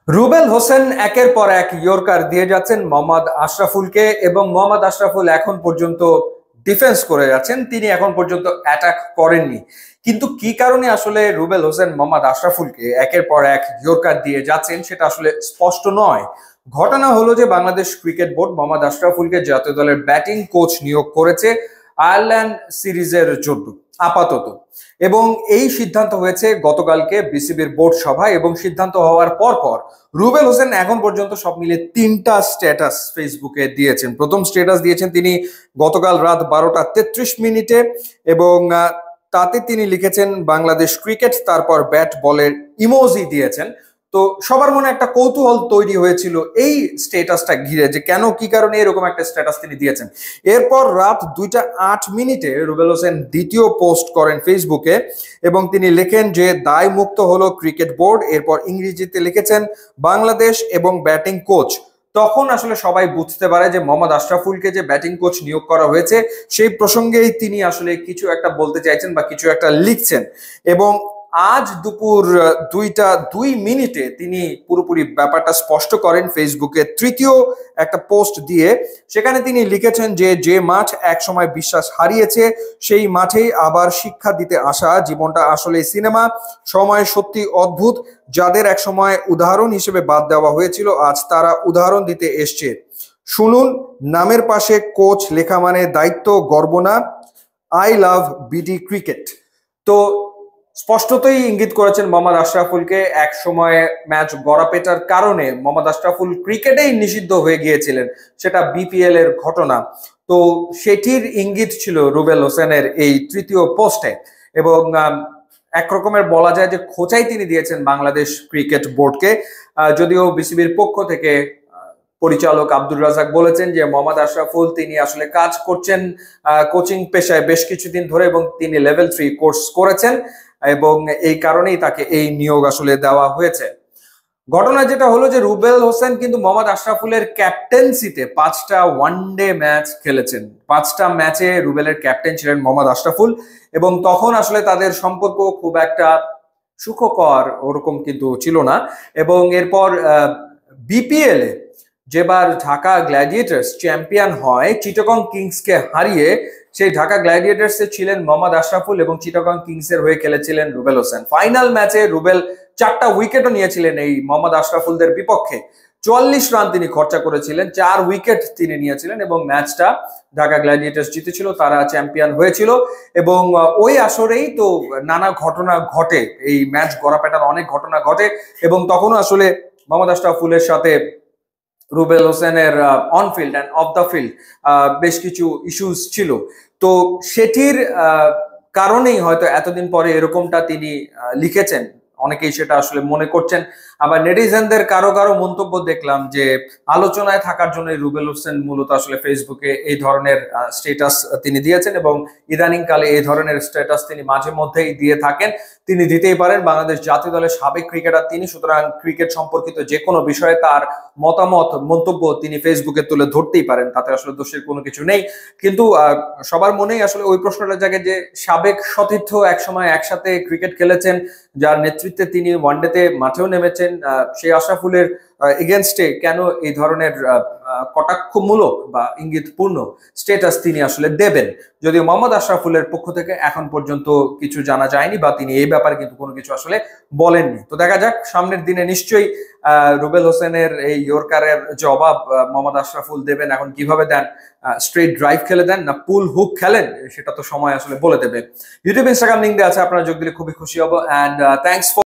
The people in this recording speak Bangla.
রুবেল হোসেন একের পর এক ইয়র্কার দিয়ে যাচ্ছেন মোহাম্মদ আশরাফুলকে এবং মোহাম্মদ আশরাফুল এখন পর্যন্ত ডিফেন্স করে যাচ্ছেন। তিনি এখন পর্যন্ত অ্যাটাক করেননি, কিন্তু কি কারণে আসলে রুবেল হোসেন মোহাম্মদ আশরাফুলকে একের পর এক ইয়র্কার দিয়ে যাচ্ছেন সেটা আসলে স্পষ্ট নয়। ঘটনা হলো যে বাংলাদেশ ক্রিকেট বোর্ড মোহাম্মদ আশরাফুলকে জাতীয় দলের ব্যাটিং কোচ নিয়োগ করেছে আয়ারল্যান্ড সিরিজের জন্য আপাতত, এবং এই সিদ্ধান্ত হয়েছে গতকালকে বিসিবির বোর্ড সভায়। এবং সিদ্ধান্ত হওয়ার পর রুবেল হোসেন এখন পর্যন্ত সব মিলে তিনটা স্ট্যাটাস ফেসবুকে দিয়েছেন। প্রথম স্ট্যাটাস দিয়েছেন তিনি গতকাল রাত 12টা 33 মিনিটে, এবং তাতে তিনি লিখেছেন বাংলাদেশ ক্রিকেট, তারপর ব্যাট বলের ইমোজি দিয়েছেন। তো সবার মনে একটা কৌতূহল তৈরি হয়েছিল এই স্ট্যাটাসটা ঘিরে, যে কেন কি কারণে এরকম একটা স্ট্যাটাস তিনি দিয়েছেন। এরপর রাত 2টা 8 মিনিটে রুবেল হোসেন দ্বিতীয় পোস্ট করেন ফেসবুকে, এবং তিনি লেখেন যে দায় মুক্ত হলো ক্রিকেট বোর্ড। এরপর ইংরেজিতে লিখেছেন বাংলাদেশ এবং ব্যাটিং কোচ। তখন আসলে সবাই বুঝতে পারে যে মোহাম্মদ আশরাফুলকে যে ব্যাটিং কোচ নিয়োগ করা হয়েছে সেই প্রসঙ্গেই তিনি আসলে কিছু একটা বলতে চাইছেন বা কিছু একটা লিখছেন। এবং আজ দুপুর 2টা 2 মিনিটে তিনি পুরোপুরি ব্যাপারটা স্পষ্ট করেন ফেসবুকে তৃতীয় একটা পোস্ট দিয়ে। সেখানে তিনি লিখেছেন যে যে মাঠ একসময় বিশ্বাস হারিয়েছে সেই মাঠেই আবার শিক্ষা দিতে আসা। জীবনটা আসলে সিনেমা, সময় সত্যি অদ্ভুত। যাদের একসময় উদাহরণ হিসেবে বাদ দেওয়া হয়েছিল আজ তারা উদাহরণ দিতে এসছে। শুনুন, নামের পাশে কোচ লেখা মানে দায়িত্ব, গর্ব না। I love BD cricket. তো স্পষ্টতই ইঙ্গিত করেছেন মোহাম্মদ আশরাফুলকে। এক সময় ম্যাচ গড়াপেটার কারণে মোহাম্মদ আশরাফুল ক্রিকেটেই নিষিদ্ধ হয়ে গিয়েছিলেন, সেটা বিপিএল এর ঘটনা। তো সেটির ইঙ্গিত ছিল রুবেল হোসেনের এই তৃতীয় পোস্টে। এবং একরকমের বলা যায় যে খোঁচাই তিনি দিয়েছেন বাংলাদেশ ক্রিকেট বোর্ডকে। যদিও বিসিবির পক্ষ থেকে পরিচালক আব্দুর রাজাক বলেছেন যে মোহাম্মদ আশরাফুল তিনি আসলে কাজ করছেন কোচিং পেশায় বেশ কিছুদিন ধরে, এবং তিনি লেভেল 3 কোর্স করেছেন, এবং এই কারণেই তাকে এই নিয়োগ আসলে দেওয়া হয়েছে। ঘটনা যেটা হলো যে রুবেল হোসেন কিন্তু মোহাম্মদ আশরাফুলের ক্যাপ্টেন্সিতে 5টা ওয়ানডে ম্যাচ খেলেছেন। 5টা ম্যাচে রুবেলের ক্যাপ্টেন ছিলেন মোহাম্মদ আশরাফুল, এবং তখন আসলে তাদের সম্পর্ক খুব একটা সুখকর ওরকম কিন্তু ছিল না। এবং এরপর বিপিএল এ যেবার ঢাকা গ্ল্যাডিয়েটার্স চ্যাম্পিয়ন হয় চিটাগং কিংসকে হারিয়ে, সেই ঢাকা গ্ল্যাডিয়েটার্স এ ছিলেন মোহাম্মদ আশরাফুল এবং চিটাগং কিংস এর হয়ে খেলেছিলেন রুবেল হোসেন। ফাইনাল ম্যাচে রুবেল 4টা উইকেটও নিয়েছিলেন এই মোহাম্মদ আশরাফুলদের বিপক্ষে। 44 রান তিনি খরচা করেছিলেন, 4 উইকেট তিনি নিয়েছিলেন, এবং ম্যাচটা ঢাকা গ্ল্যাডিয়েটার্স জিতেছিল, তারা চ্যাম্পিয়ন হয়েছিল। এবং ওই আসরেই তো নানা ঘটনা ঘটে, এই ম্যাচ গড়াপেটার অনেক ঘটনা ঘটে, এবং তখনও আসলে মোহাম্মদ আশরাফুলের সাথে রুবেল হোসেনের on field and of the field বেশ কিছু ইস্যুস ছিল। তো সেটির কারণেই হয়তো এতদিন পরে এরকমটা তিনি লিখেছেন, অনেকেই সেটা আসলে মনে করছেন। আবার নেটিজেনদের কারো কারো মন্তব্য দেখলাম যে আলোচনায় থাকার জন্য রুবেল হোসেন মূলত আসলে ফেসবুকে এই ধরনের স্ট্যাটাস তিনি দিয়েছেন, এবং ইদানিং কালে এই ধরনের স্ট্যাটাস তিনি মাঝে মধ্যেই দিয়ে থাকেন। তিনি দিতেই পারেন, বাংলাদেশ জাতীয় দলের সাবেক ক্রিকেটার তিনি, সুতরাং ক্রিকেট সম্পর্কিত যে কোনো বিষয়ে তার মতামত মন্তব্য তিনি ফেসবুকে তুলে ধরতেই পারেন, তাতে আসলে দোষের কোনো কিছু নেই। কিন্তু সবার মনেই আসলে ওই প্রশ্নটা জাগে যে সাবেক সতীর্থ একসময় একসাথে ক্রিকেট খেলেছেন, যার নেতৃত্বে তিনি ওয়ানডেতে মাঠেও নেমেছেন, সেই আশরাফুলের এগেনস্টে কেন এই ধরনের কটাক্ষমূলক বা ইঙ্গিতপূর্ণ স্ট্যাটাস তিনি আসলে দেবেন। যদিও মোহাম্মদ আশরাফুলের পক্ষ থেকে এখন পর্যন্ত কিছু জানা যায়নি, বা তিনি এই ব্যাপারে কিন্তু কোনো কিছু আসলে বলেননি। তো দেখা যাক সামনের দিনে নিশ্চয়ই রুবেল হোসেনের এই ইয়র্কারের জবাব মোহাম্মদ আশরাফুল দেবেন। এখন কিভাবে দেন, স্ট্রেট ড্রাইভ খেলে দেন না পুল হুক খেলেন, সেটা তো সময় আসলে বলে দেবে। ইউটিউব ইনস্টাগ্রাম লিঙ্ক দেওয়া আছে, আপনারা যোগ দিলে খুবই খুশি হব। And thanks for